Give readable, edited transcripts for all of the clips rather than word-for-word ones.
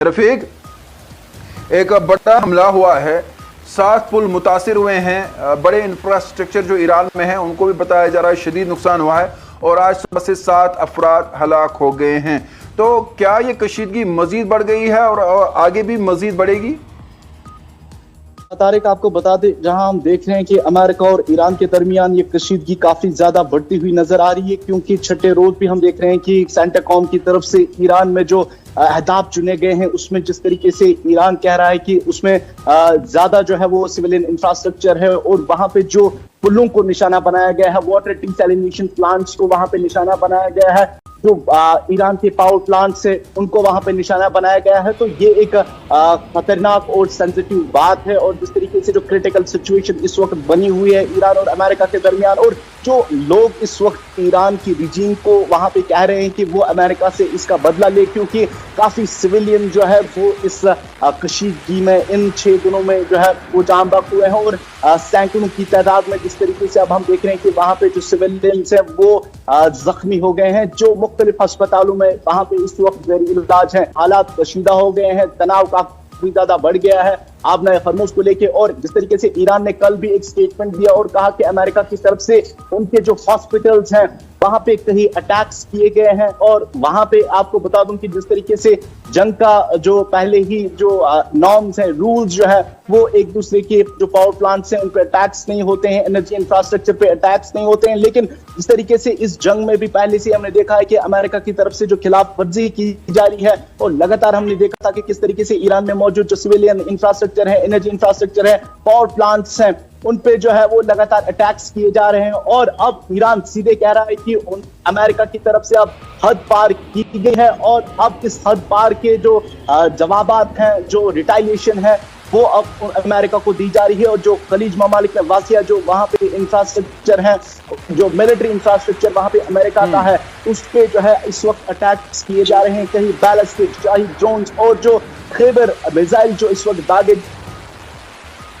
रफीक, एक बड़ा हमला हुआ है, 7 पुल मुतासिर हुए हैं, बड़े इंफ्रास्ट्रक्चर जो ईरान में हैं उनको भी बताया जा रहा है शदीद नुकसान हुआ है और आज सुबह से 7 अफराद हलाक हो गए हैं। तो क्या ये कशीदगी मजीद बढ़ गई है और आगे भी मजीद बढ़ेगी? तारिक, आपको बता दें, जहां हम देख रहे हैं कि अमेरिका और ईरान के दरमियान ये कशीदगी काफी ज्यादा बढ़ती हुई नजर आ रही है, क्योंकि छठे रोज भी हम देख रहे हैं कि सेंटाकॉम की तरफ से ईरान में जो अहदाफ चुने गए हैं उसमें जिस तरीके से ईरान कह रहा है कि उसमें ज्यादा जो है वो सिविलियन इंफ्रास्ट्रक्चर है और वहां पे जो पुलों को निशाना बनाया गया है, वाटर डिसैलिनेशन प्लांट्स को वहां पे निशाना बनाया गया है, जो ईरान के पावर प्लांट्स है उनको वहां पे निशाना बनाया गया है। तो ये एक खतरनाक और सेंसिटिव बात है और जिस तरीके से जो क्रिटिकल सिचुएशन इस वक्त बनी हुई है ईरान और अमेरिका के दरमियान, और जो लोग इस वक्त ईरान की रिजीम को वहां पे कह रहे हैं कि वो अमेरिका से इसका बदला ले, क्योंकि काफी सिविलियन जो है वो इस कशीदगी में इन 6 दिनों में जो है वो जाम बक हुए हैं और सैकड़ों की तादाद में जिस तरीके से अब हम देख रहे हैं कि वहां पे जो सिविलियंस है वो जख्मी हो गए हैं, जो मुख्तलिफ अस्पतालों में वहां पे इस वक्त जेर इलाज है। हालात कशीदा हो गए हैं, तनाव काफी ज्यादा बढ़ गया है आबनाए खरमूज को लेके। और जिस तरीके से ईरान ने कल भी एक स्टेटमेंट दिया और कहा कि अमेरिका की तरफ से उनके जो हॉस्पिटल्स हैं वहां पे कहीं अटैक्स किए गए हैं। और वहां पे आपको बता दूं कि जिस तरीके से जंग का जो पहले ही जो नॉर्म्स हैं, रूल्स जो है वो एक दूसरे के जो पावर प्लांट्स हैं उन पर अटैक्स नहीं होते हैं, एनर्जी इंफ्रास्ट्रक्चर पे अटैक्स नहीं होते हैं। लेकिन जिस तरीके से इस जंग में भी पहले से हमने देखा है कि अमेरिका की तरफ से जो खिलाफ वर्जी की जा रही है और लगातार हमने देखा था कि किस तरीके से ईरान में मौजूद जो सिविलियन इंफ्रास्ट्रक्चर है, एनर्जी इंफ्रास्ट्रक्चर है, पावर प्लांट्स हैं, उन पे जो है वो लगातार अटैक्स किए जा रहे हैं। और अब ईरान सीधे कह रहा है कि अमेरिका की तरफ से अब हद पार की गई है और अब इस हद पार के जो जवाबात हैं, जो रिटालिएशन है, वो अब अमेरिका को दी जा रही है। और जो खलीज ममालिक में वासिया जो वहां पे इंफ्रास्ट्रक्चर है, जो मिलिट्री इंफ्रास्ट्रक्चर वहां पे अमेरिका का है, उस पे जो है इस वक्त अटैक्स किए जा रहे हैं, कहीं बैलिस्टिक शाही ड्रोन्स और जो खैबर मिसाइल जो इस वक्त दागे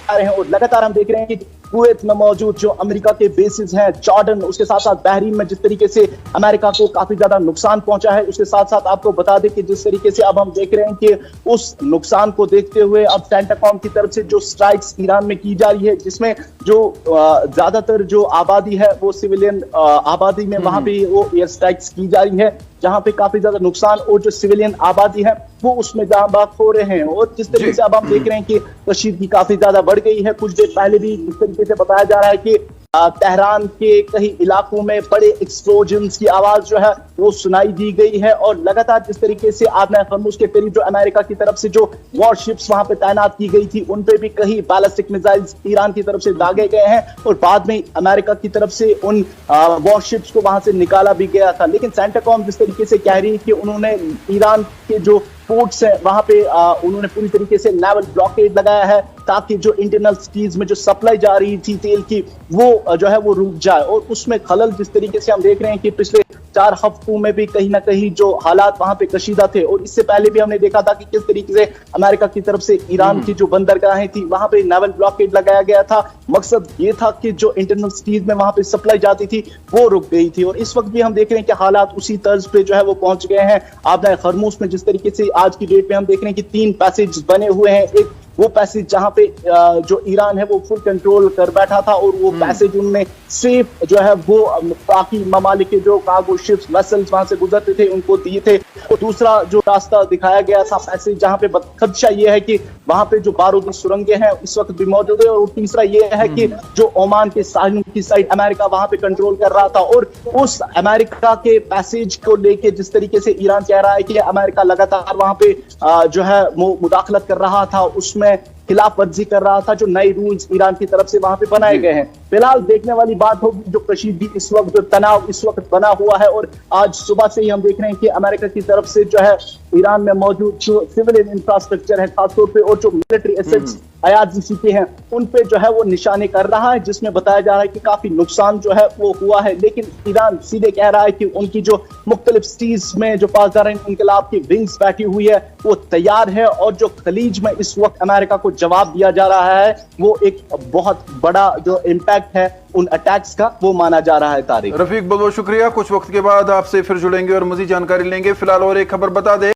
रहे हैं। और लगातार हम देख रहे हैं कि कुवैत में मौजूद जो अमेरिका के बेसिस हैं, जॉर्डन, उसके साथ साथ बहरीन में जिस तरीके से अमेरिका को काफी ज्यादा नुकसान पहुंचा है। उसके साथ साथ आपको बता दें कि जिस तरीके से अब हम देख रहे हैं कि उस नुकसान को देखते हुए अब सेंटाकॉम की तरफ से जो स्ट्राइक्स ईरान में की जा रही है, जिसमें जो ज्यादातर जो आबादी है वो सिविलियन आबादी में वहां पे वो एयर स्ट्राइक्स की जा रही है, जहां पे काफी ज्यादा नुकसान और जो सिविलियन आबादी है वो उसमें जाम बहक हो रहे हैं। और जिस तरीके से अब हम देख रहे हैं कि कशीदगी काफी ज्यादा बढ़ गई है। कुछ देर पहले भी जिस तरीके से बताया जा रहा है कि तेहरान के कई इलाकों में बड़े एक्सप्लोजन्स की आवाज जो है वो सुनाई दी गई है। और लगातार जिस तरीके से आबनाए खरमूज के करीब जो अमेरिका की तरफ से जो वॉरशिप्स वहां पे तैनात की गई थी उन पे भी कहीं बैलिस्टिक मिसाइल्स ईरान की तरफ से दागे गए हैं और बाद में अमेरिका की तरफ से उन वॉरशिप्स को वहां से निकाला भी गया था। लेकिन सेंटाकॉम जिस तरीके से कह रही है कि उन्होंने ईरान के जो पोर्ट्स है वहां पे उन्होंने पूरी तरीके से नेवल ब्लॉकेड लगाया है ताकि जो इंटरनल सिटीज में जो सप्लाई जा रही थी तेल की वो जो है वो रुक जाए। और उसमें खलल जिस तरीके से हम देख रहे हैं कि पिछले 4 हफ्तों में भी कहीं ना कहीं जो हालात वहां पे कशीदा थे। और इससे पहले भी हमने देखा था कि किस तरीके से अमेरिका की तरफ से ईरान की जो बंदरगाहें थी वहां पे नेवल ब्लॉकेड लगाया गया था। मकसद ये था कि जो इंटरनल सिटीज में वहां पे सप्लाई जाती थी वो रुक गई थी। और इस वक्त भी हम देख रहे हैं कि हालात उसी तर्ज पे जो है वो पहुंच गए हैं। आबनाए खरमूज में जिस तरीके से आज की डेट में हम देख रहे हैं कि 3 पैसेज बने हुए हैं। एक वो पैसेज जहां पे जो ईरान है वो फुल कंट्रोल कर बैठा था और वो पैसेज उनने सिर्फ जो है वो बाकी ममालिक के जो कार्गो शिप्स वेसल्स वहां से गुजरते थे उनको दिए थे। और दूसरा जो रास्ता दिखाया गया था पैसेज जहां पे खदशा ये है कि वहां पे जो बारूदी सुरंगें हैं इस वक्त भी मौजूद है। और तीसरा ये है कि जो ओमान के साहिल की साइड अमेरिका वहां पे कंट्रोल कर रहा था। और उस अमेरिका के पैसेज को लेके जिस तरीके से ईरान कह रहा है कि अमेरिका लगातार वहां पे जो है मुदाखलत कर रहा था, उसमें खिलाफ वर्जी कर रहा था, जो नए रूल्स ईरान की तरफ से वहां पे बनाए गए हैं। फिलहाल देखने वाली बात होगी जो कशीदगी इस वक्त, जो तनाव इस वक्त बना हुआ है। और आज सुबह से ही हम देख रहे हैं कि अमेरिका की तरफ से जो है ईरान में मौजूद जो सिविलियन इंफ्रास्ट्रक्चर है खासतौर पे और जो मिलिट्री एसेट्स IRGC के हैं उन पे जो है वो निशाने कर रहा है, जिसमें बताया जा रहा है कि काफी नुकसान जो है वो हुआ है। लेकिन ईरान सीधे कह रहा है कि उनकी जो मुख्तलिफ सिटीज में जो पासदार इनकलाब की विंग्स बैठी हुई है वो तैयार है। और जो खलीज में इस वक्त अमेरिका को जवाब दिया जा रहा है वो एक बहुत बड़ा जो इम्पैक्ट है उन अटैक्स का वो माना जा रहा है। तारिक, रफीक बहुत बहुत शुक्रिया। कुछ वक्त के बाद आपसे फिर जुड़ेंगे और मजीद जानकारी लेंगे। फिलहाल और एक खबर बता दें।